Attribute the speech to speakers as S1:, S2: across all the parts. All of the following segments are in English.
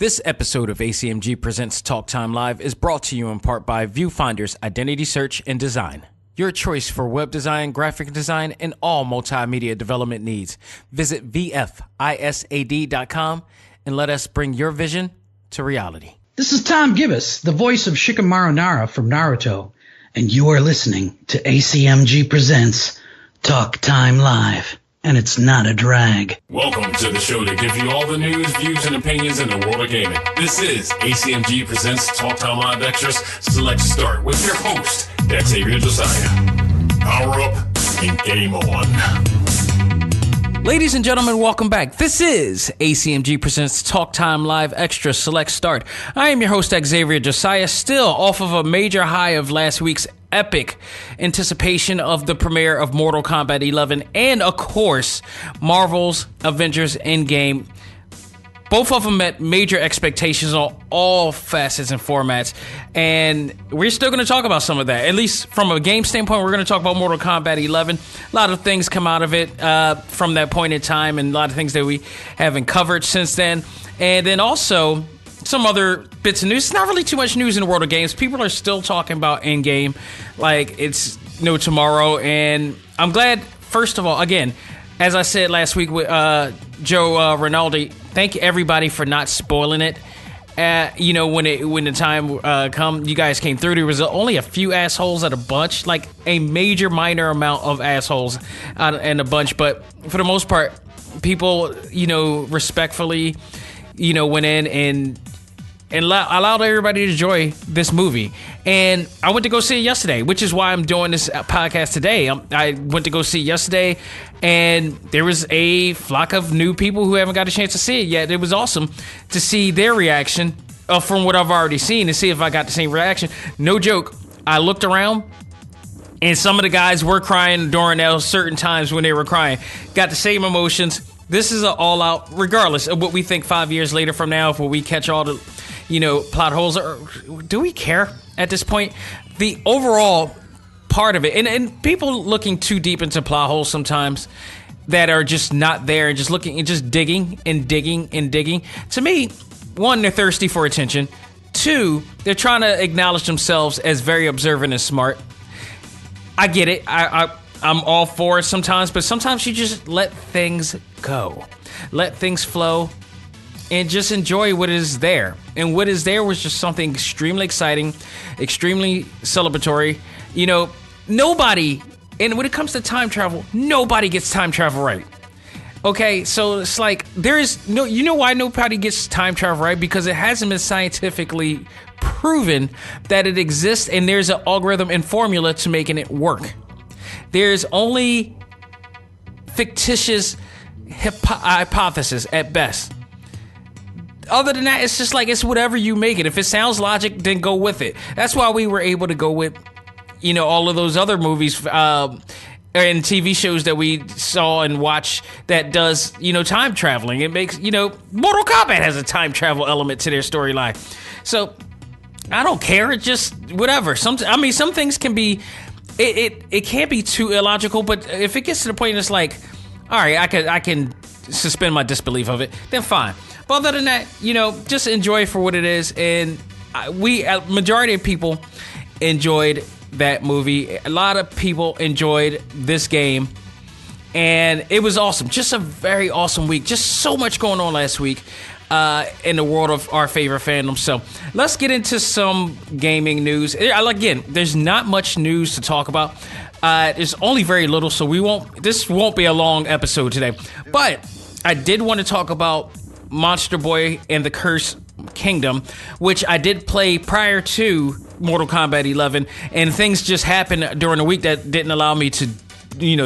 S1: This episode of ACMG Presents Talk Time Live is brought to you in part by Viewfinder's Identity Search and Design. Your choice for web design, graphic design, and all multimedia development needs. Visit VFISAD.com and let us bring your vision to reality.
S2: This is Tom Gibbous, the voice of Shikamaru Nara from Naruto, and you are listening to ACMG Presents Talk Time Live. And it's not a drag.
S3: Welcome to the show to give you all the news, views, and opinions in the world of gaming. This is ACMG Presents Talk Time Live Extras Select Start with your host, Xavier Josiah. Power up and game on.
S1: Ladies and gentlemen, welcome back. This is ACMG Presents Talk Time Live Extra Select Start. I am your host, Xavier Josiah, still off of a major high of last week's epic anticipation of the premiere of Mortal Kombat 11 and, of course, Marvel's Avengers Endgame. Both of them met major expectations on all facets and formats, and we're still going to talk about some of that. At least from a game standpoint, we're going to talk about Mortal Kombat 11. A lot of things come out of it from that point in time, and a lot of things that we haven't covered since then. And then also some other bits of news. It's not really too much news in the world of games. People are still talking about Endgame like it's no tomorrow, and I'm glad, first of all, again, as I said last week with Joe Rinaldi, thank everybody for not spoiling it. When the time come, you guys came through. There was only a few assholes at a bunch, like a major minor amount of assholes and a bunch. But for the most part, people, respectfully, went in and allowed everybody to enjoy this movie. And I went to go see it yesterday, which is why I'm doing this podcast today. I went to go see it yesterday, and there was a flock of new people who haven't got a chance to see it yet. It was awesome to see their reaction from what I've already seen and see if I got the same reaction. No joke. I looked around, and some of the guys were crying during those certain times when they were crying. Got the same emotions. This is an all-out, regardless of what we think 5 years later from now, if we catch all the plot holes, or do we care at this point? The overall part of it, and people looking too deep into plot holes sometimes that are just not there and just looking and just digging and digging and digging. To me, one, they're thirsty for attention. Two, they're trying to acknowledge themselves as very observant and smart. I get it. I'm all for it sometimes, but sometimes you just let things go. Let things flow. And just enjoy what is there. And what is there was just something extremely exciting, extremely celebratory. Nobody, and when it comes to time travel, nobody gets time travel right. Okay, so it's like, there is no, why nobody gets time travel right? Because it hasn't been scientifically proven that it exists, and there's an algorithm and formula to making it work. There's only fictitious hypothesis at best. Other than that, it's just like, it's whatever you make it. If it sounds logic, then go with it. That's why we were able to go with, all of those other movies and TV shows that we saw and watched that does, time traveling. It makes, Mortal Kombat has a time travel element to their storyline. So I don't care. It just, whatever. Some things can be, it can't be too illogical, but if it gets to the point it's like, all right, I can suspend my disbelief of it, then fine. But other than that, just enjoy it for what it is. And majority of people enjoyed that movie. A lot of people enjoyed this game. And it was awesome. Just a very awesome week. Just so much going on last week in the world of our favorite fandom. So let's get into some gaming news. Again, there's not much news to talk about. There's only very little, so this won't be a long episode today. But I did want to talk about Monster Boy and the Cursed Kingdom, which I did play prior to Mortal Kombat 11, and things just happened during the week that didn't allow me to,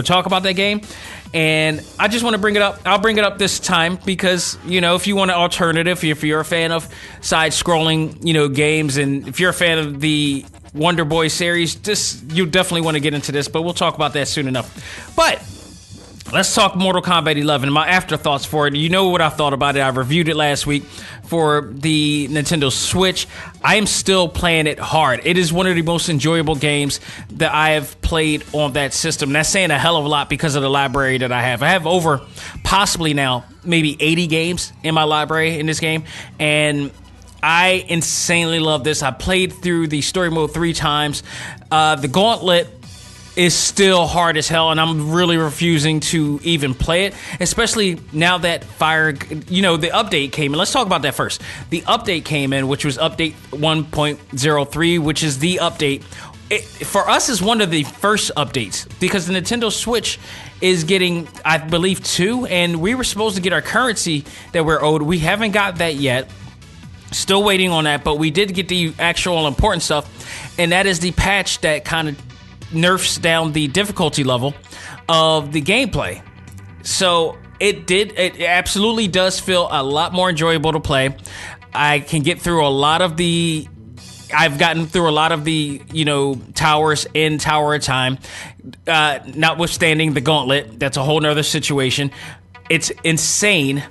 S1: talk about that game. And I just want to bring it up. I'll bring it up this time because, if you want an alternative, if you're a fan of side-scrolling, games, and if you're a fan of the Wonder Boy series, you definitely want to get into this, but we'll talk about that soon enough. But let's talk Mortal Kombat 11. My afterthoughts for it. You know what I thought about it. I reviewed it last week for the Nintendo Switch. I am still playing it hard. It is one of the most enjoyable games that I have played on that system. That's saying a hell of a lot because of the library that I have. I have over possibly now maybe 80 games in my library in this game, and I insanely love this. I played through the story mode 3 times. The Gauntlet is still hard as hell, and I'm really refusing to even play it, especially now that the update came in. Let's talk about that first. The update came in, which was update 1.03, which is the update. For us, is one of the first updates because the Nintendo Switch is getting, I believe, 2, and we were supposed to get our currency that we're owed. We haven't got that yet. Still waiting on that, but we did get the actual important stuff, and that is the patch that kind of nerfs down the difficulty level of the gameplay. So it absolutely does feel a lot more enjoyable to play. I've gotten through a lot of the, towers in Tower of Time, notwithstanding the Gauntlet. That's a whole nother situation. It's insane,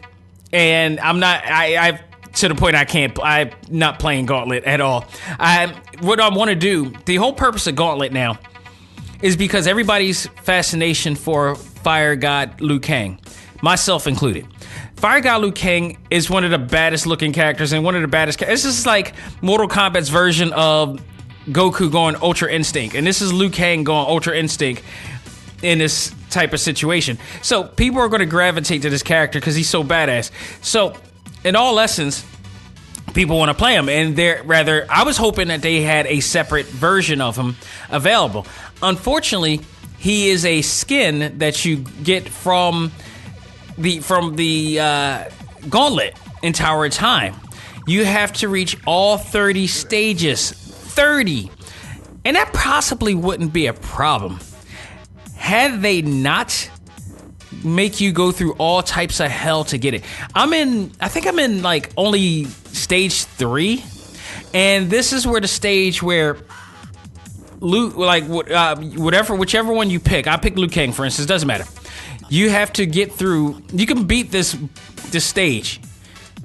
S1: and I'm to the point I'm not playing Gauntlet at all. What I want to do, the whole purpose of Gauntlet now is because everybody's fascination for Fire God Liu Kang, myself included. Fire God Liu Kang is one of the baddest looking characters and one of the baddest. This is like Mortal Kombat's version of Goku going Ultra Instinct, and this is Liu Kang going Ultra Instinct in this type of situation. So people are going to gravitate to this character because he's so badass. So in all essence, people want to play him, and I was hoping that they had a separate version of him available. Unfortunately, he is a skin that you get from the Gauntlet in Tower of Time. You have to reach all 30 stages. 30! And that possibly wouldn't be a problem had they not make you go through all types of hell to get it. I think I'm in like only stage 3, and this is where the stage where whichever one you pick. I pick Liu Kang, for instance. Doesn't matter. You have to get through. You can beat this stage,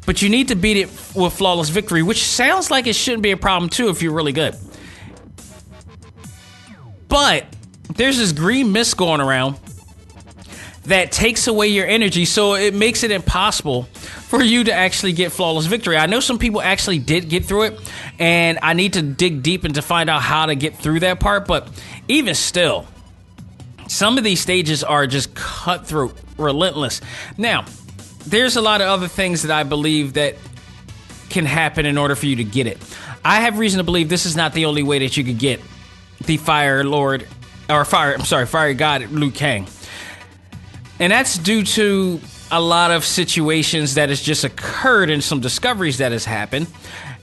S1: but you need to beat it with flawless victory, which sounds like it shouldn't be a problem too if you're really good. But there's this green mist going around that takes away your energy, so it makes it impossible for you to actually get flawless victory. I know some people actually did get through it, and I need to dig deep and to find out how to get through that part, but even still, some of these stages are just cutthroat, relentless. Now, there's a lot of other things that I believe that can happen in order for you to get it. I have reason to believe this is not the only way that you could get the Fire God Liu Kang. And that's due to a lot of situations that has just occurred and some discoveries that has happened.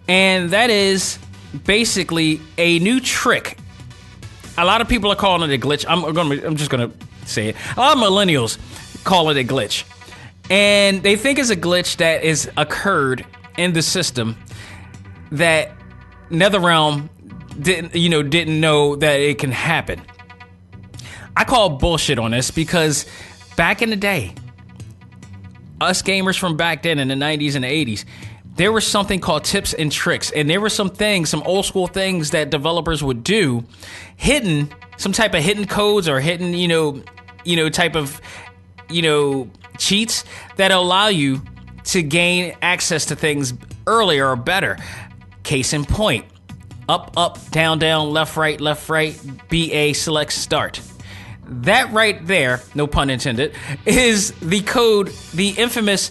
S1: And that is basically a new trick. A lot of people are calling it a glitch. I'm just going to say it. A lot of millennials call it a glitch. And they think it's a glitch that is occurred in the system that NetherRealm didn't know that it can happen. I call bullshit on this because back in the day, us gamers from back then in the 90s and the 80s, there was something called tips and tricks, and there were some old school things that developers would do, some type of hidden codes or hidden, type of, cheats that allow you to gain access to things earlier or better. Case in point, up, down, left, right, BA, select, start. That right there, no pun intended, is the code, the infamous,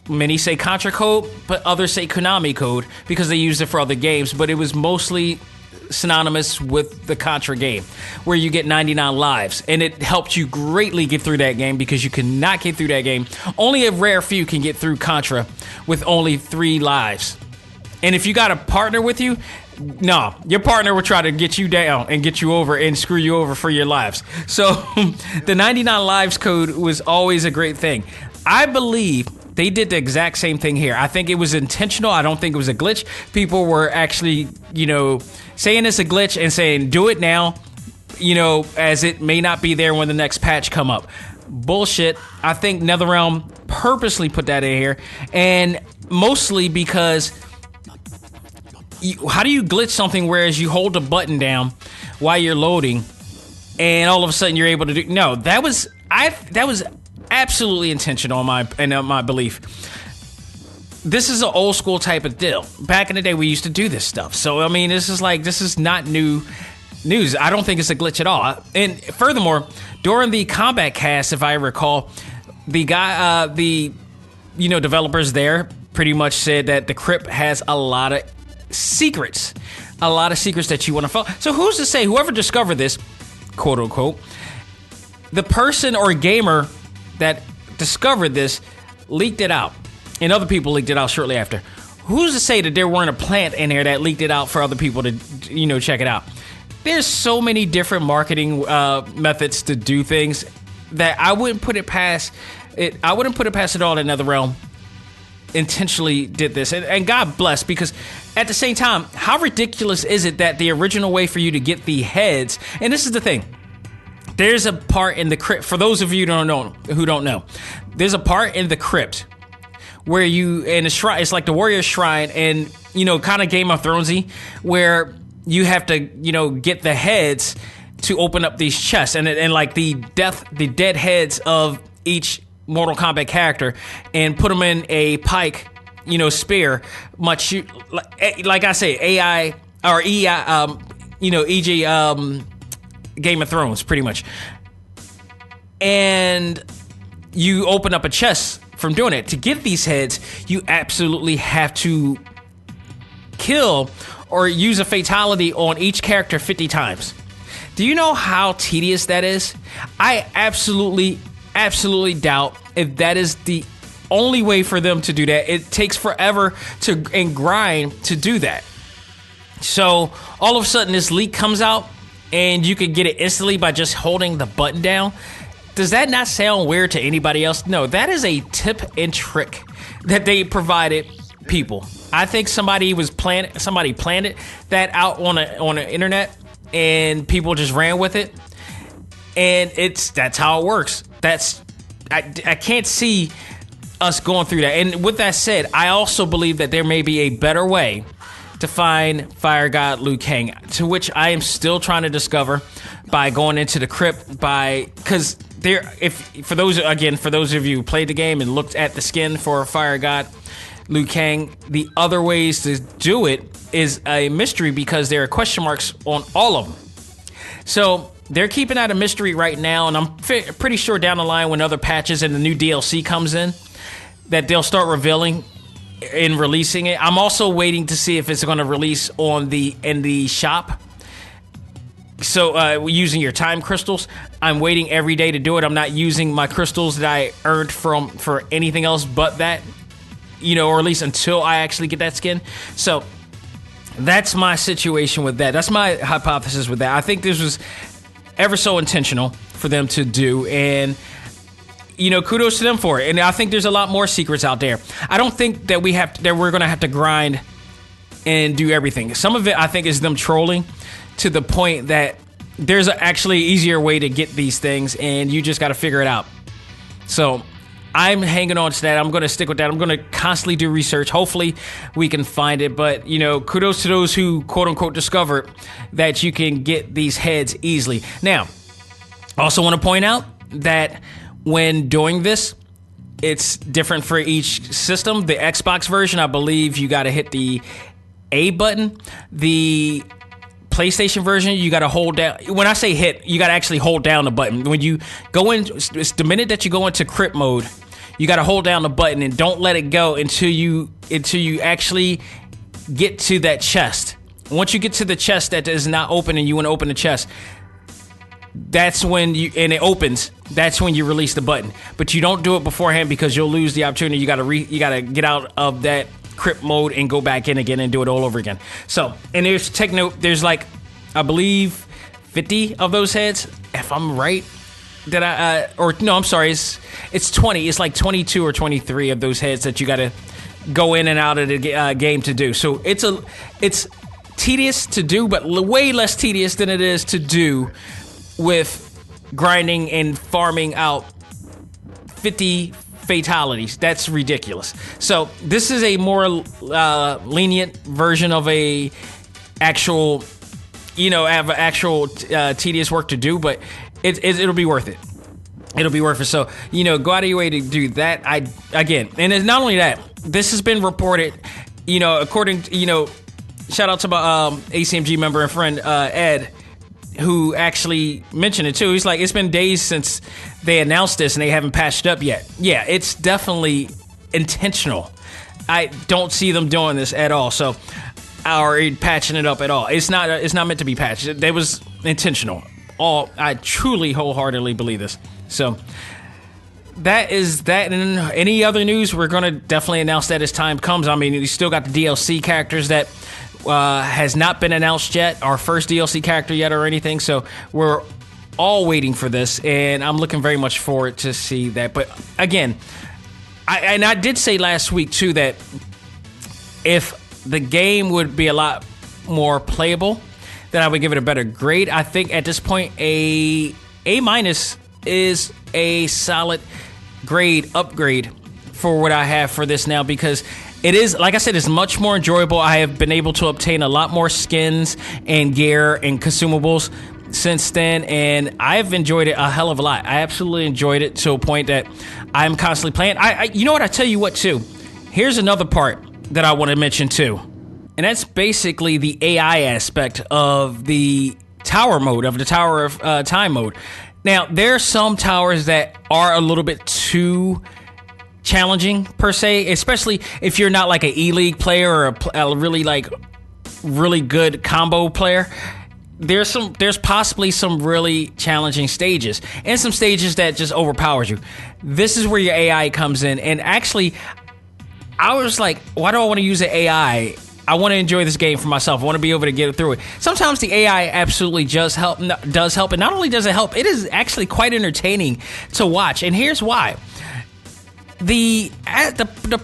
S1: many say Contra code, but others say Konami code because they used it for other games, but it was mostly synonymous with the Contra game, where you get 99 lives, and it helped you greatly get through that game because you could not get through that game. Only a rare few can get through Contra with only 3 lives. And if you got a partner with you, no, your partner will try to get you down and get you over and screw you over for your lives. So the 99 lives code was always a great thing. I believe they did the exact same thing here. I think it was intentional. I don't think it was a glitch. People were actually, saying it's a glitch and saying, do it now, as it may not be there when the next patch come up. bullshit. I think NetherRealm purposely put that in here, and mostly because how do you glitch something whereas you hold the button down while you're loading, and all of a sudden you're able to do? No, that was absolutely intentional in my belief. This is an old school type of deal. Back in the day, we used to do this stuff. So I mean, this is not new news. I don't think it's a glitch at all. And furthermore, during the combat cast, if I recall, the guy, developers there pretty much said that the KRYPT has a lot of secrets that you want to follow. So who's to say whoever discovered this, quote unquote, the person or gamer that discovered this leaked it out, and other people leaked it out shortly after. Who's to say that there weren't a plant in there that leaked it out for other people to, check it out? There's so many different marketing methods to do things that I wouldn't put it past it. I wouldn't put it past it all that NetherRealm intentionally did this, and God bless, because at the same time, how ridiculous is it that the original way for you to get the heads, and this is the thing, there's a part in the KRYPT, for those of you who don't know, there's a part in the KRYPT where you, in a shrine, it's like the warrior shrine, and kind of Game of Thronesy, where you have to get the heads to open up these chests, and like the dead heads of each Mortal Kombat character, and put them in a pike, spear, much like I say, AI or EI, EG, Game of Thrones, pretty much. And you open up a chest from doing it. To get these heads, you absolutely have to kill or use a fatality on each character 50 times. Do you know how tedious that is? I absolutely doubt if that is the only way for them to do that. It takes forever and grind to do that. So all of a sudden this leak comes out and you can get it instantly by just holding the button down. Does that not sound weird to anybody else? No, that is a tip and trick that they provided people. I think somebody planted that out on the internet, and people just ran with it, and that's how it works. I can't see us going through that. And with that said, I also believe that there may be a better way to find Fire God Liu Kang, to which I am still trying to discover by going into the KRYPT, because for those of you who played the game and looked at the skin for Fire God Liu Kang, the other ways to do it is a mystery, because there are question marks on all of them. So they're keeping that a mystery right now, and I'm pretty sure down the line when other patches and the new DLC comes in, that they'll start revealing and releasing it. I'm also waiting to see if it's going to release in the shop. So using your time crystals, I'm waiting every day to do it. I'm not using my crystals that I earned for anything else but that, or at least until I actually get that skin. So that's my situation with that. That's my hypothesis with that. I think this was ever so intentional for them to do, and kudos to them for it. And I think there's a lot more secrets out there. I don't think that we're going to have to grind and do everything. Some of it, I think, is them trolling to the point that there's actually an easier way to get these things, and you just got to figure it out. So I'm hanging on to that. I'm going to stick with that. I'm going to constantly do research. Hopefully we can find it. But, kudos to those who, quote unquote, discovered that you can get these heads easily. Now, I also want to point out that when doing this, it's different for each system. The Xbox version, I believe you got to hit the A button. The PlayStation version, you got to hold down. When I say hit, you got to actually hold down the button. When you go in, it's the minute that you go into KRYPT mode, you got to hold down the button and don't let it go until you actually get to that chest. Once you get to the chest that is not open and you want to open the chest, that's when it opens. That's when you release the button. But you don't do it beforehand, because you'll lose the opportunity. You got to get out of that KRYPT mode and go back in again and do it all over again. So, and there's like, I believe 50 of those heads, if I'm right. It's 20. It's like 22 or 23 of those heads that you got to go in and out of the game to do. So it's tedious to do, but way less tedious than it is to do with grinding and farming out 50 fatalities. That's ridiculous. So this is a more lenient version of a actual, have actual tedious work to do, but it'll be worth it. It'll be worth it. So, go out of your way to do that. And it's not only that, this has been reported, according to, shout out to my ACMG member and friend, Ed, who actually mentioned it too. He's like, it's been days since they announced this and they haven't patched up yet. Yeah, it's definitely intentional. I don't see them doing this at all. So, or patching it up at all. It's not meant to be patched. It was intentional. I truly wholeheartedly believe this. So that is that. And any other news, we're going to definitely announce that as time comes. I mean, you still got the DLC characters that has not been announced yet, our first DLC character yet or anything. So we're all waiting for this, and I'm looking very much forward to see that. But again, I did say last week too that if the game would be a lot more playable, then I would give it a better grade. I think at this point, A- is a solid grade upgrade for what I have for this now, because it is, like I said, it's much more enjoyable. I have been able to obtain a lot more skins and gear and consumables since then, and I've enjoyed it a hell of a lot. I absolutely enjoyed it to a point that I'm constantly playing. You know what? I tell you what, too. Here's another part that I want to mention, too, and that's basically the AI aspect of the tower mode, of the Tower of Time mode. Now, there are some towers that are a little bit too challenging per se, especially if you're not like an E-League player or a really good combo player. There's possibly some really challenging stages and some stages that just overpowers you. This is where your AI comes in, and actually I was like, why do I want to use an AI? I want to enjoy this game for myself. I want to be able to get through it. Sometimes the AI absolutely does help, and not only does it help, it is actually quite entertaining to watch. And here's why. The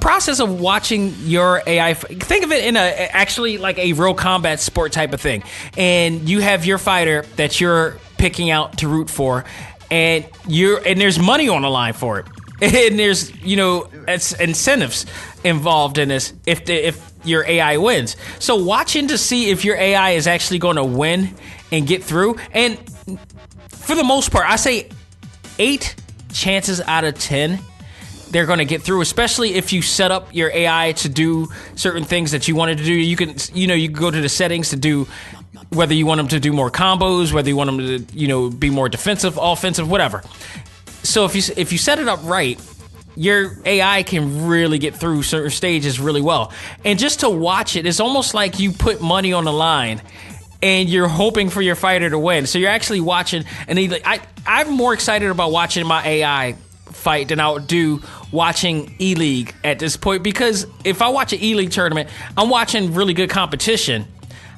S1: process of watching your AI, think of it in actually like a real combat sport type of thing. And you have your fighter that you're picking out to root for, and there's money on the line for it. And there's, it's incentives involved in this if your AI wins. So watching to see if your AI is actually going to win and get through. And for the most part, I say 8 chances out of 10 they're going to get through, especially if you set up your AI to do certain things that you wanted to do. You can go to the settings to do whether you want them to do more combos, whether you want them to, be more defensive, offensive, whatever. So if you set it up right, your AI can really get through certain stages really well. And just to watch it, it's almost like you put money on the line and you're hoping for your fighter to win. So you're actually watching, and I'm more excited about watching my AI fight than I would do watching E-League at this point, because if I watch an E-League tournament, I'm watching really good competition.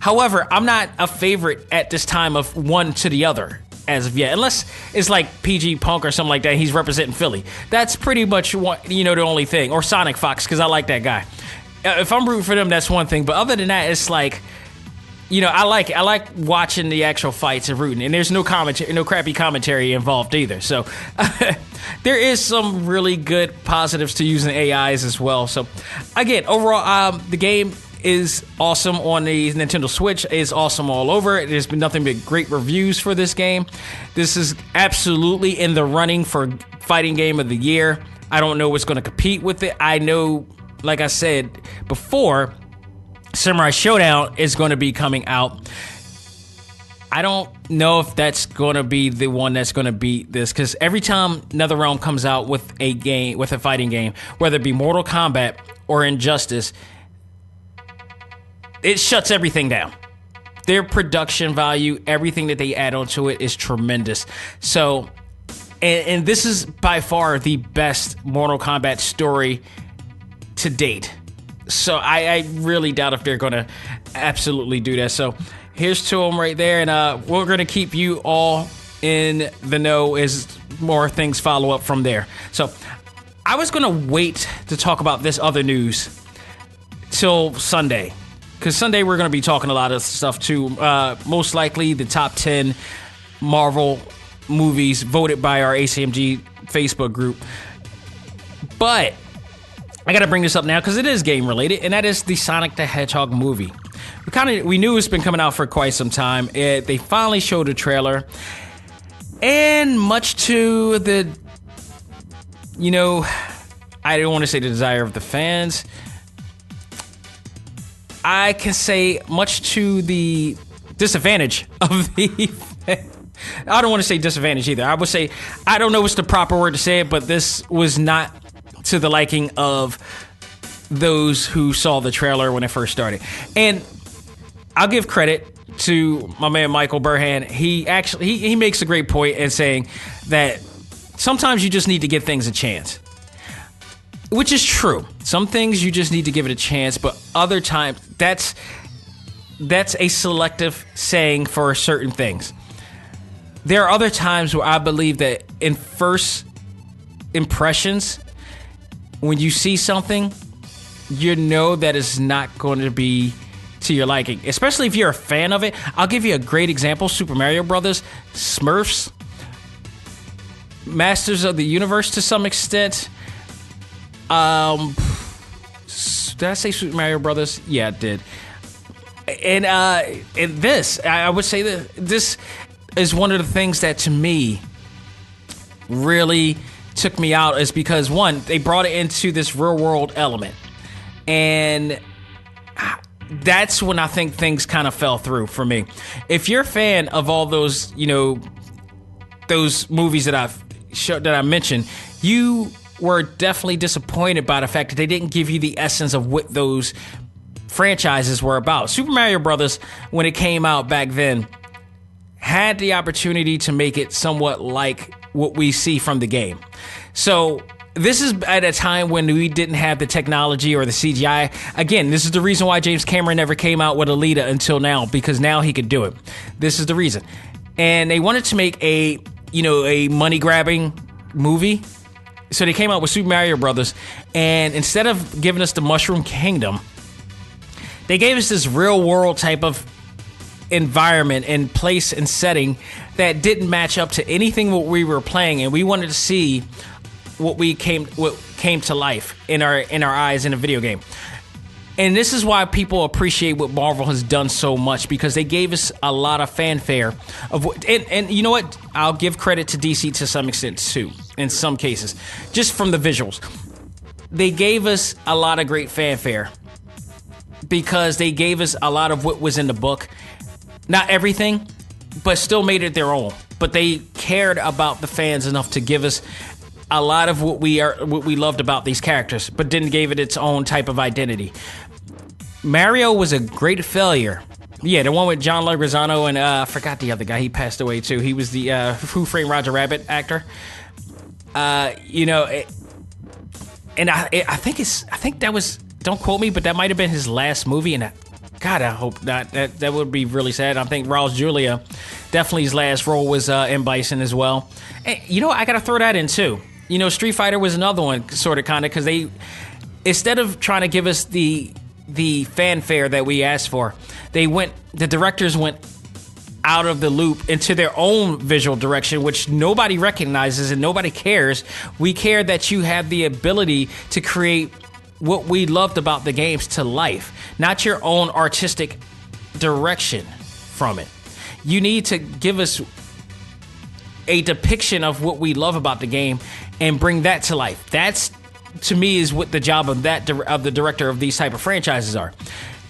S1: However, I'm not a favorite at this time of one to the other as of yet, unless it's like PG Punk or something like that. He's representing Philly. That's pretty much the only thing. Or Sonic Fox, because I like that guy. If I'm rooting for them, that's one thing. But other than that, it's like, I like watching the actual fights and rooting, and there's no crappy commentary involved either. So there is some really good positives to using AIs as well. So again, overall, the game is awesome on the Nintendo Switch. It's awesome all over. There's been nothing but great reviews for this game. This is absolutely in the running for Fighting Game of the Year. I don't know what's going to compete with it. I know, like I said before, Samurai Showdown is going to be coming out. I don't know if that's going to be the one that's going to beat this, because every time NetherRealm comes out with a fighting game, whether it be Mortal Kombat or Injustice, it shuts everything down. Their production value, everything that they add onto it is tremendous. So, and this is by far the best Mortal Kombat story to date. So I really doubt if they're going to absolutely do that. So here's to them right there. And we're going to keep you all in the know as more things follow up from there. So I was going to wait to talk about this other news till Sunday, because Sunday we're going to be talking a lot of stuff too. Most likely the top 10 Marvel movies voted by our ACMG Facebook group. But I got to bring this up now because it is game related, and that is the Sonic the Hedgehog movie. We knew it's been coming out for quite some time. They finally showed a trailer, and much to the, I don't want to say the desire of the fans, I can say much to the disadvantage of the I don't want to say disadvantage either. I would say, I don't know what's the proper word to say it, but this was not to the liking of those who saw the trailer when it first started. And I'll give credit to my man Michael Burhan. He makes a great point in saying that sometimes you just need to give things a chance. Which is true. Some things you just need to give it a chance, but other times that's a selective saying for certain things. There are other times where I believe that in first impressions, when you see something, you know that it's not going to be to your liking, especially if you're a fan of it. I'll give you a great example: Super Mario Brothers, Smurfs, Masters of the Universe to some extent. Did I say Super Mario Brothers? Yeah, I did. And this, I would say that this is one of the things that to me really took me out, is because one, they brought it into this real world element, and that's when I think things kind of fell through for me. If you're a fan of all those, those movies that I mentioned, you were definitely disappointed by the fact that they didn't give you the essence of what those franchises were about. Super Mario Brothers, when it came out back then, had the opportunity to make it somewhat like what we see from the game. So this is at a time when we didn't have the technology or the CGI. Again, this is the reason why James Cameron never came out with Alita until now, because now he could do it. This is the reason. And they wanted to make a money-grabbing movie. So they came out with Super Mario Brothers, and instead of giving us the Mushroom Kingdom, they gave us this real-world type of environment and place and setting that didn't match up to anything what we were playing, and we wanted to see what came to life in our eyes in a video game. And this is why people appreciate what Marvel has done so much, because they gave us a lot of fanfare of what, and you know what? I'll give credit to DC to some extent too, in some cases, just from the visuals. They gave us a lot of great fanfare because they gave us a lot of what was in the book. Not everything, but still made it their own. But they cared about the fans enough to give us a lot of what we loved about these characters, but didn't give it its own type of identity. Mario was a great failure. Yeah, the one with John Leguizamo and I forgot the other guy. He passed away too. He was the Who Framed Roger Rabbit actor. I think that was, don't quote me, but that might have been his last movie, and God, I hope not. That would be really sad. I think Raul Julia, definitely his last role was in Bison as well. And, I got to throw that in too. Street Fighter was another one, sort of, kind of, because they, instead of trying to give us the fanfare that we asked for, the directors went out of the loop into their own visual direction, which nobody recognizes and nobody cares. We care that you have the ability to create what we loved about the games to life, not your own artistic direction from it. You need to give us a depiction of what we love about the game and bring that to life. That's, to me, is what the job of the director of these type of franchises are.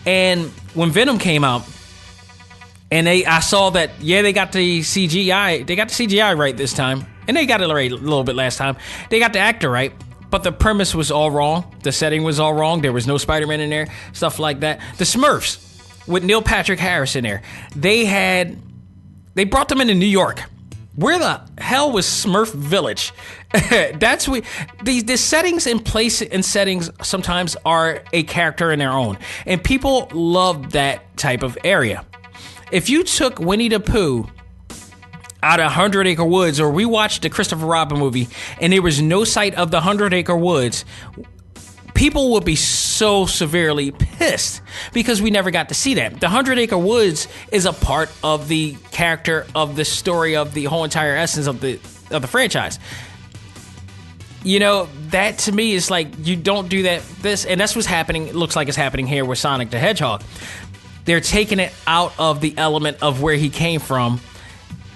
S1: And when Venom came out, and I saw that, they got the CGI right this time, and they got it right a little bit last time. They got the actor right, but the premise was all wrong. The setting was all wrong. There was no Spider-Man in there, stuff like that. The Smurfs with Neil Patrick Harris in there, they brought them into New York. Where the hell was Smurf Village? That's what the settings and place and settings sometimes are a character in their own, and people love that type of area. If you took Winnie the Pooh out of 100 Acre Woods, or we watched the Christopher Robin movie and there was no sight of the 100 Acre Woods, people would be so severely pissed because we never got to see that. The 100 Acre Woods is a part of the character of the story of the whole entire essence of the franchise. that to me is like, you don't do that. And that's what's happening. It looks like it's happening here with Sonic the Hedgehog. They're taking it out of the element of where he came from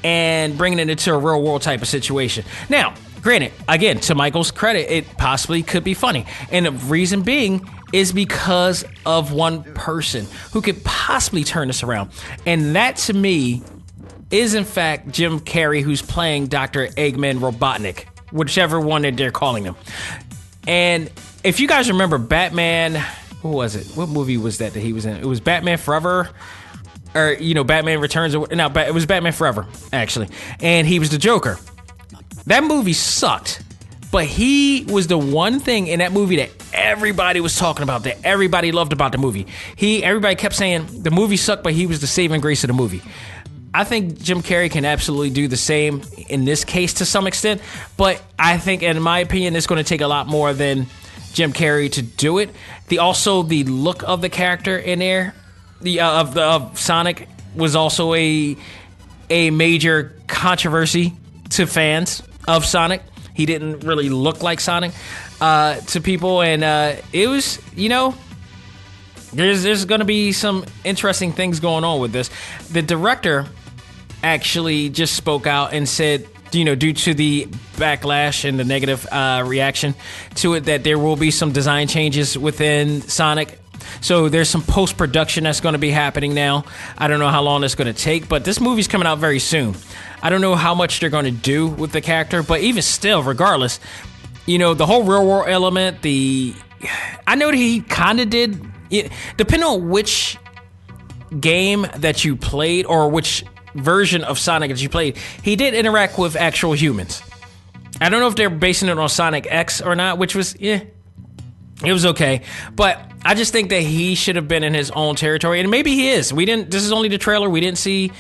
S1: and bringing it into a real world type of situation. Now, granted, again, to Michael's credit, it possibly could be funny. And the reason being is because of one person who could possibly turn this around. And that, to me, is in fact Jim Carrey, who's playing Dr. Eggman Robotnik, whichever one that they're calling him. And if you guys remember Batman, what was it? What movie was that he was in? It was Batman Forever, or Batman Returns. No, it was Batman Forever actually, and he was the Joker. That movie sucked, but he was the one thing in that movie that everybody was talking about, that everybody loved about the movie. Everybody kept saying the movie sucked, but he was the saving grace of the movie. I think Jim Carrey can absolutely do the same in this case to some extent, but I think, in my opinion, it's going to take a lot more than Jim Carrey to do it. The look of the character in there, of Sonic, was also a major controversy to fans of Sonic. He didn't really look like Sonic to people, and it was, there's going to be some interesting things going on with this. The director actually just spoke out and said, due to the backlash and the negative reaction to it, that there will be some design changes within Sonic. So there's some post-production that's going to be happening now. I don't know how long it's going to take, but this movie's coming out very soon. I don't know how much they're going to do with the character, but even still, regardless, the whole real world element, I know that he kind of did, depending on which game that you played or which version of Sonic that you played, he did interact with actual humans. I don't know if they're basing it on Sonic X or not, which was, it was okay. But I just think that he should have been in his own territory, and maybe he is. This is only the trailer. We didn't see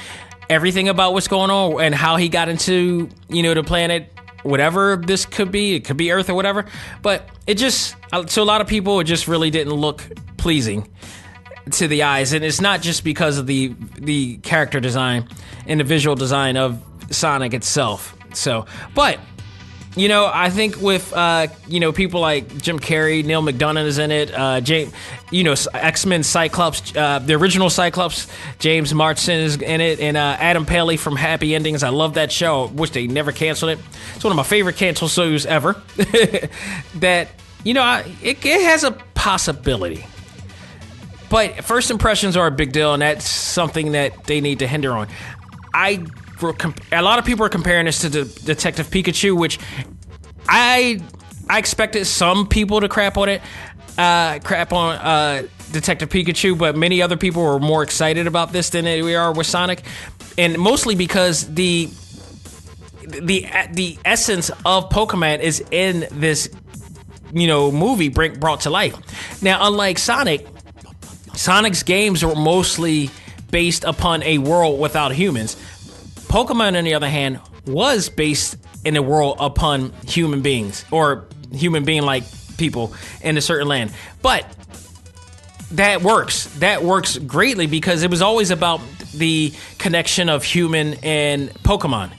S1: everything about what's going on and how he got into, the planet, whatever this could be. It could be Earth or whatever. But it just, to a lot of people, it just really didn't look pleasing to the eyes. And it's not just because of the character design and the visual design of Sonic itself. So, but I think with people like Jim Carrey, Neil McDonough is in it, X-Men Cyclops, the original Cyclops, James Marsden is in it, and Adam Paley from Happy Endings. I love that show. Wish they never canceled it. It's one of my favorite cancel shows ever. That it has a possibility. But first impressions are a big deal, and that's something that they need to hinder on. A lot of people are comparing this to Detective Pikachu, which I expected some people to crap on Detective Pikachu, but many other people were more excited about this than we are with Sonic, and mostly because the essence of Pokemon is in this movie brought to life. Now, unlike Sonic's games were mostly based upon a world without humans. Pokemon, on the other hand, was based in a world upon human beings, or human being-like people in a certain land. But that works. That works greatly because it was always about the connection of human and Pokemon.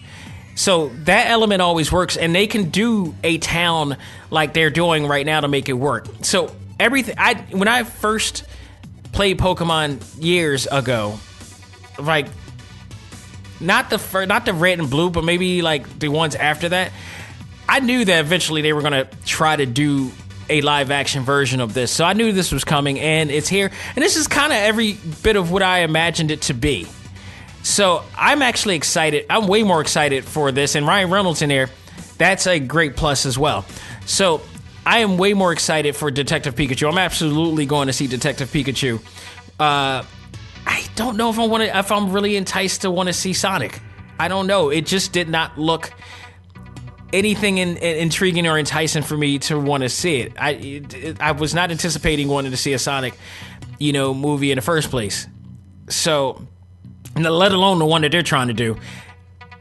S1: So that element always works, and they can do a town like they're doing right now to make it work. So everything. When I first played Pokemon years ago, like not the red and blue, but maybe like the ones after that, I knew that eventually they were going to try to do a live action version of this. So I knew this was coming, and it's here. And this is kind of every bit of what I imagined it to be. So I'm actually excited. I'm way more excited for this. And Ryan Reynolds in there, that's a great plus as well. So I am way more excited for Detective Pikachu. I'm absolutely going to see Detective Pikachu. I don't know if I'm really enticed to want to see Sonic. I don't know. It just did not look anything intriguing or enticing for me to want to see it. I was not anticipating wanting to see a Sonic, movie in the first place. So, let alone the one that they're trying to do.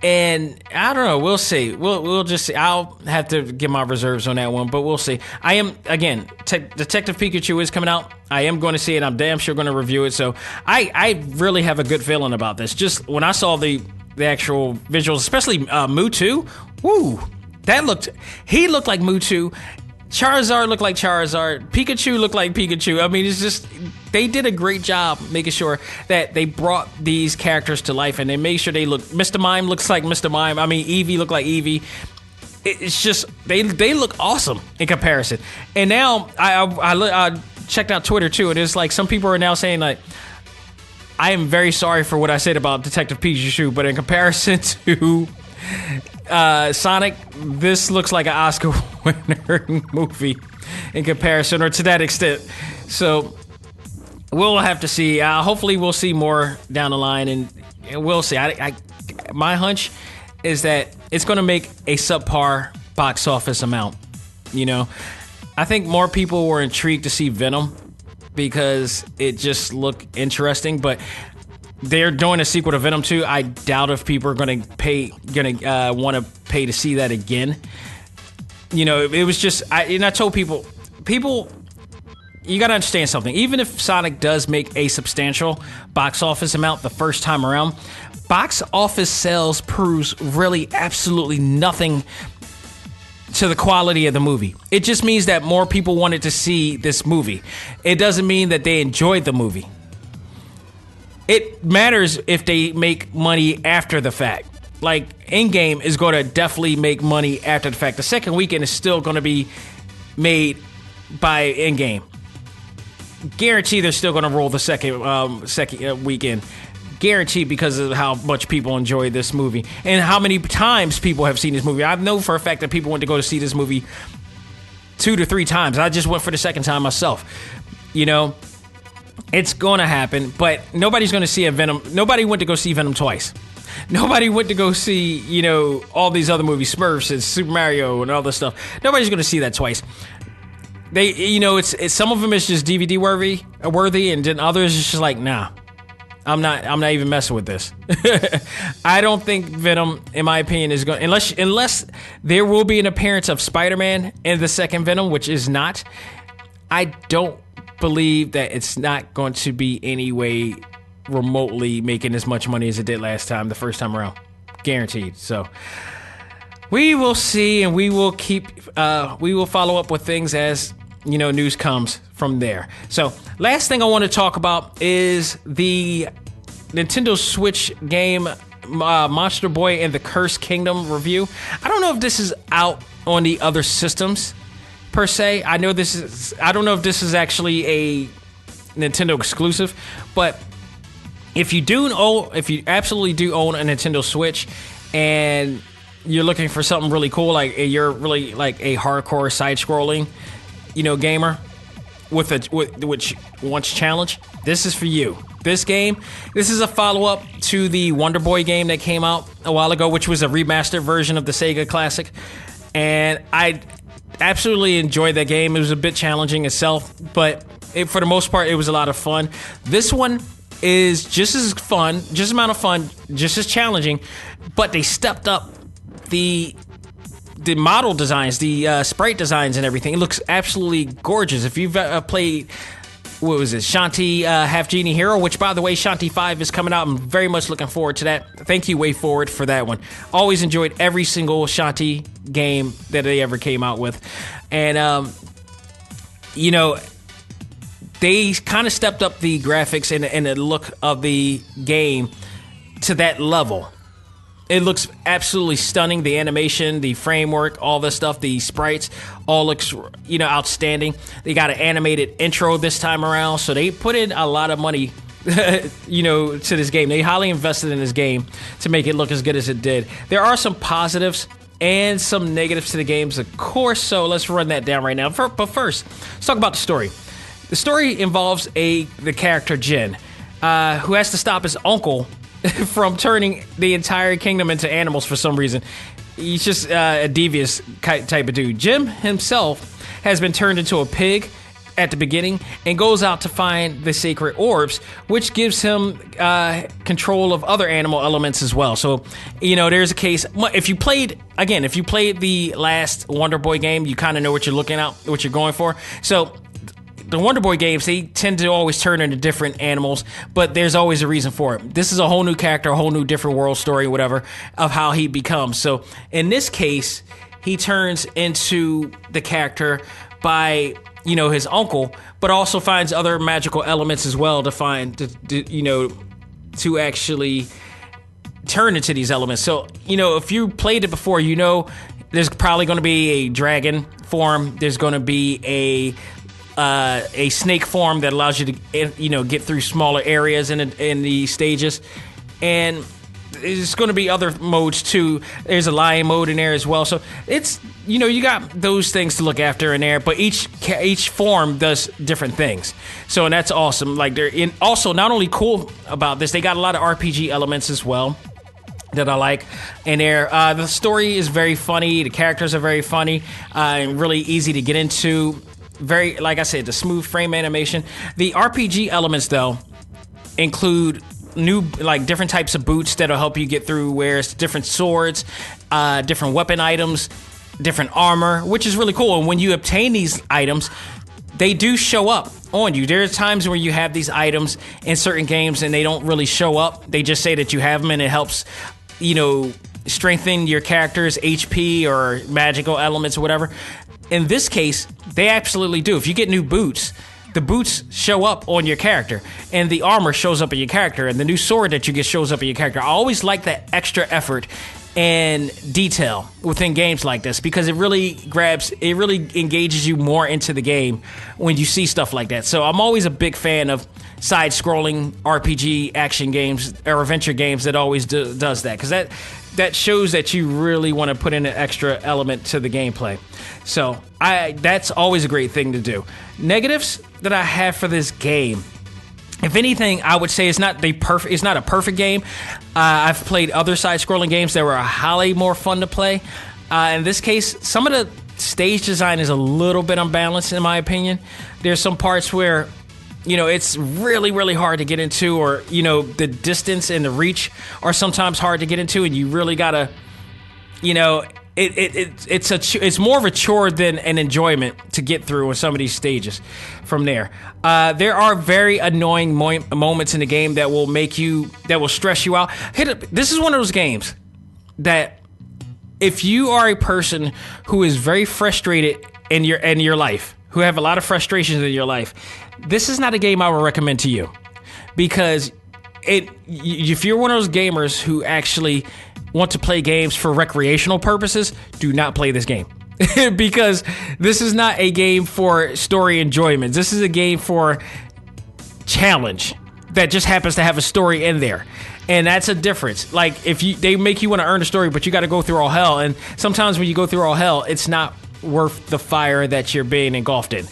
S1: And I don't know. We'll see. We'll just see. I'll have to get my reserves on that one, but we'll see. I am, again, Detective Pikachu is coming out. I am going to see it. I'm damn sure going to review it. So I really have a good feeling about this. Just when I saw the actual visuals, especially Mewtwo, woo, He looked like Mewtwo. Charizard looked like Charizard. Pikachu looked like Pikachu. I mean, it's just, they did a great job making sure that they brought these characters to life, and they made sure they look. Mr. Mime looks like Mr. Mime. I mean, Eevee looked like Eevee. It's just, they look awesome in comparison. And now I checked out Twitter too, and it's like some people are now saying like, I am very sorry for what I said about Detective Pikachu, but in comparison to Sonic, this looks like an Oscar winner movie in comparison, or to that extent. So we'll have to see. Hopefully we'll see more down the line, and we'll see. My hunch is that it's going to make a subpar box office amount. You know, I think more people were intrigued to see Venom because it just looked interesting, but they're doing a sequel to Venom 2. I doubt if people are going to want to pay to see that again. You know, it was just, I told people, you got to understand something. Even if Sonic does make a substantial box office amount the first time around, box office sales proves really absolutely nothing to the quality of the movie. It just means that more people wanted to see this movie. It doesn't mean that they enjoyed the movie. It matters if they make money after the fact. Like, Endgame is going to definitely make money after the fact. The second weekend is still going to be made by Endgame. Guaranteed they're still going to roll the second weekend. Guaranteed, because of how much people enjoy this movie and how many times people have seen this movie. I know for a fact that people went to go to see this movie 2 to 3 times. I just went for the second time myself. You know, it's going to happen, but nobody's going to see a Venom. Nobody went to go see Venom twice. Nobody went to go see, you know, all these other movies, Smurfs and Super Mario and all this stuff. Nobody's going to see that twice. They, you know, it's some of them is just DVD worthy, and then others is just like, nah, I'm not even messing with this. I don't think Venom, in my opinion, is going, unless there will be an appearance of Spider-Man in the second Venom, which is not. I don't believe that it's not going to be any way remotely making as much money as it did last time, the first time around. Guaranteed. So we will see, and we will follow up with things as, you know, news comes from there. So last thing I want to talk about is the Nintendo Switch game Monster Boy and the Cursed Kingdom review. I don't know if this is out on the other systems per se. I don't know if this is actually a Nintendo exclusive, but if you absolutely do own a Nintendo Switch and you're looking for something really cool, like you're really like a hardcore side-scrolling, you know, gamer which wants challenge, this is for you. This is a follow-up to the Wonder Boy game that came out a while ago, which was a remastered version of the Sega classic, and I absolutely enjoyed that game. It was a bit challenging itself, but for the most part, it was a lot of fun. This one is just as fun, just amount of fun, just as challenging, but they stepped up the model designs, the sprite designs and everything. It looks absolutely gorgeous. If you've played, what was it, Shantae Half Genie Hero, which, by the way, Shantae 5 is coming out. I'm very much looking forward to that. Thank you, Way Forward, for that one. Always enjoyed every single Shantae game that they ever came out with. And, you know, they kind of stepped up the graphics and the look of the game to that level. It looks absolutely stunning. The animation, the framework, all this stuff, the sprites, all looks, you know, outstanding. They got an animated intro this time around, so they put in a lot of money, you know, to this game. They highly invested in this game to make it look as good as it did. There are some positives and some negatives to the games, of course, so let's run that down right now. But first, let's talk about the story. The story involves the character Jin, who has to stop his uncle from turning the entire kingdom into animals for some reason. He's just a devious type of dude. Jim himself has been turned into a pig at the beginning and goes out to find the sacred orbs, which gives him control of other animal elements as well. So, you know, there's a case. If you played the last Wonder Boy game, you kind of know what you're looking at, what you're going for. So the Wonder Boy games, they tend to always turn into different animals, but there's always a reason for it. This is a whole new character, a whole new different world story, whatever, of how he becomes. So in this case, he turns into the character by, his uncle, but also finds other magical elements as well to actually turn into these elements. So, if you played it before, there's probably going to be a dragon form. There's going to be a snake form that allows you to, get through smaller areas in the stages. And there's going to be other modes too. There's a lion mode in there as well. So it's, you got those things to look after in there, but each form does different things. So, and that's awesome. Like also not only cool about this, they got a lot of RPG elements as well that I like in there. The story is very funny. The characters are very funny and really easy to get into. Very, like I said, the smooth frame animation. The RPG elements, though, include different types of boots that'll help you get through wares, different swords, different weapon items, different armor, which is really cool. And when you obtain these items, they do show up on you. There are times where you have these items in certain games and they don't really show up. They just say that you have them, and it helps, strengthen your character's HP or magical elements or whatever. In this case, they absolutely do. If you get new boots, the boots show up on your character, and the armor shows up in your character, and the new sword that you get shows up in your character. I always like that extra effort and detail within games like this, because it really engages you more into the game when you see stuff like that. So I'm always a big fan of side-scrolling RPG action games or adventure games that always does that, because that shows that you really want to put in an extra element to the gameplay. So that's always a great thing to do. Negatives that I have for this game, if anything, I would say it's not a perfect game. I've played other side-scrolling games that were highly more fun to play. In this case, some of the stage design is a little bit unbalanced, in my opinion. There's some parts where, it's really, really hard to get into, or, the distance and the reach are sometimes hard to get into, and you really gotta, it's more of a chore than an enjoyment to get through with some of these stages from there. There are very annoying moments in the game that will stress you out. This is one of those games that if you are a person who is very frustrated in your life, who have a lot of frustrations in your life, this is not a game I would recommend to you, because if you're one of those gamers who actually want to play games for recreational purposes, do not play this game. Because this is not a game for story enjoyment. This is a game for challenge that just happens to have a story in there. And that's a difference. Like, they make you want to earn a story, but you got to go through all hell. And sometimes when you go through all hell, it's not worth the fire that you're being engulfed in.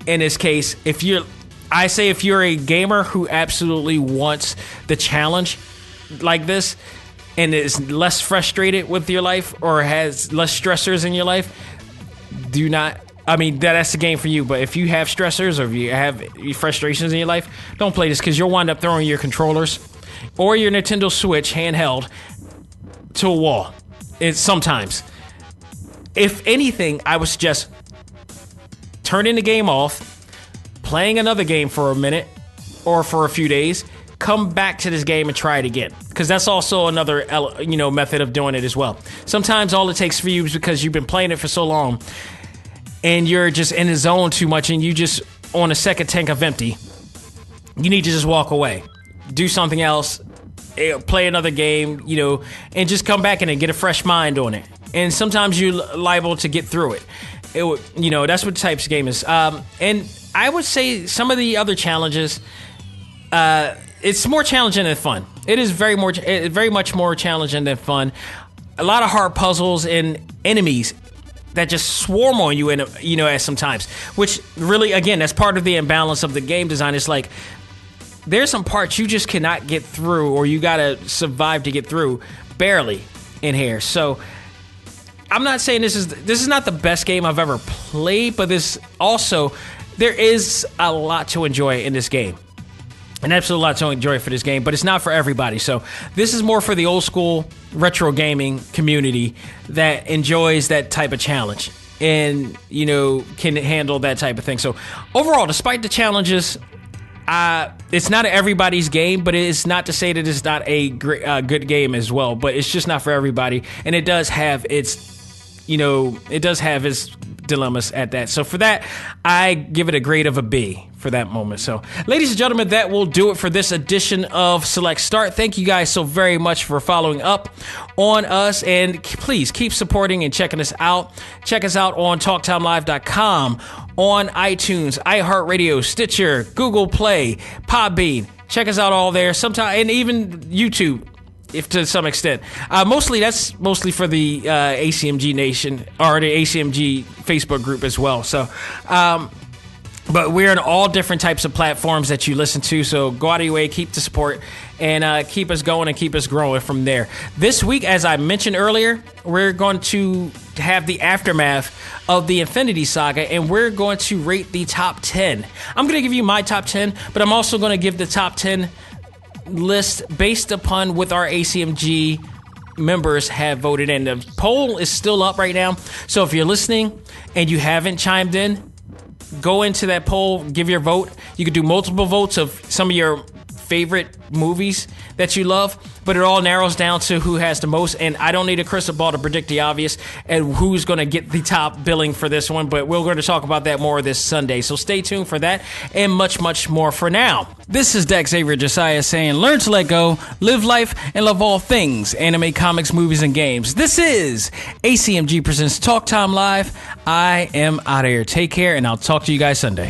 S1: In this case, if you're a gamer who absolutely wants the challenge like this, and is less frustrated with your life or has less stressors in your life, that's the game for you. But if you have stressors or if you have frustrations in your life, don't play this, because you'll wind up throwing your controllers or your Nintendo Switch handheld to a wall. Sometimes. If anything, I would suggest turning the game off, playing another game for a minute or for a few days, come back to this game and try it again, because that's also another method of doing it as well. Sometimes all it takes for you is because you've been playing it for so long and you're just in the zone too much and you just on a second tank of empty. You need to just walk away, do something else, play another game, and just come back in and get a fresh mind on it. And sometimes you're liable to get through it. That's what the types of game is. And I would say some of the other challenges, it's more challenging than fun. It is very much more challenging than fun. A lot of hard puzzles and enemies that just swarm on you at sometimes, which really, again, that's part of the imbalance of the game design. It's like there's some parts you just cannot get through, or you gotta survive to get through barely in here. So I'm not saying this is not the best game I've ever played, but there is a lot to enjoy in this game. An absolute lot to enjoy for this game, but it's not for everybody. So this is more for the old school retro gaming community that enjoys that type of challenge and, can handle that type of thing. So overall, despite the challenges, it's not everybody's game, but it's not to say that it's not a good game as well, but it's just not for everybody. And it does have its it does have its dilemmas at that. So for that, I give it a grade of a B for that moment. So, ladies and gentlemen, that will do it for this edition of Select Start. Thank you guys so very much for following up on us, and please keep supporting and checking us out. Check us out on TalkTimeLive.com, on iTunes, iHeartRadio, Stitcher, Google Play, Podbean. Check us out all there. Sometime, and even YouTube, if to some extent. That's mostly for the ACMG Nation, or the ACMG Facebook group as well. So, but we're in all different types of platforms that you listen to. So go out of your way, keep the support, and keep us going and keep us growing from there. This week, as I mentioned earlier, we're going to have the aftermath of the Infinity Saga, and we're going to rate the top 10. I'm going to give you my top 10, but I'm also going to give the top 10 list based upon what our ACMG members have voted in. The poll is still up right now, so if you're listening and you haven't chimed in, go into that poll, give your vote. You could do multiple votes of some of your favorite movies that you love, but it all narrows down to who has the most. And I don't need a crystal ball to predict the obvious and who's going to get the top billing for this one, but we're going to talk about that more this Sunday. So stay tuned for that and much, much more. For now, this is Dex Xavier Josiah saying, learn to let go, live life, and love all things anime, comics, movies, and games. This is ACMG Presents Talk Time Live. I am out of here. Take care, and I'll talk to you guys Sunday.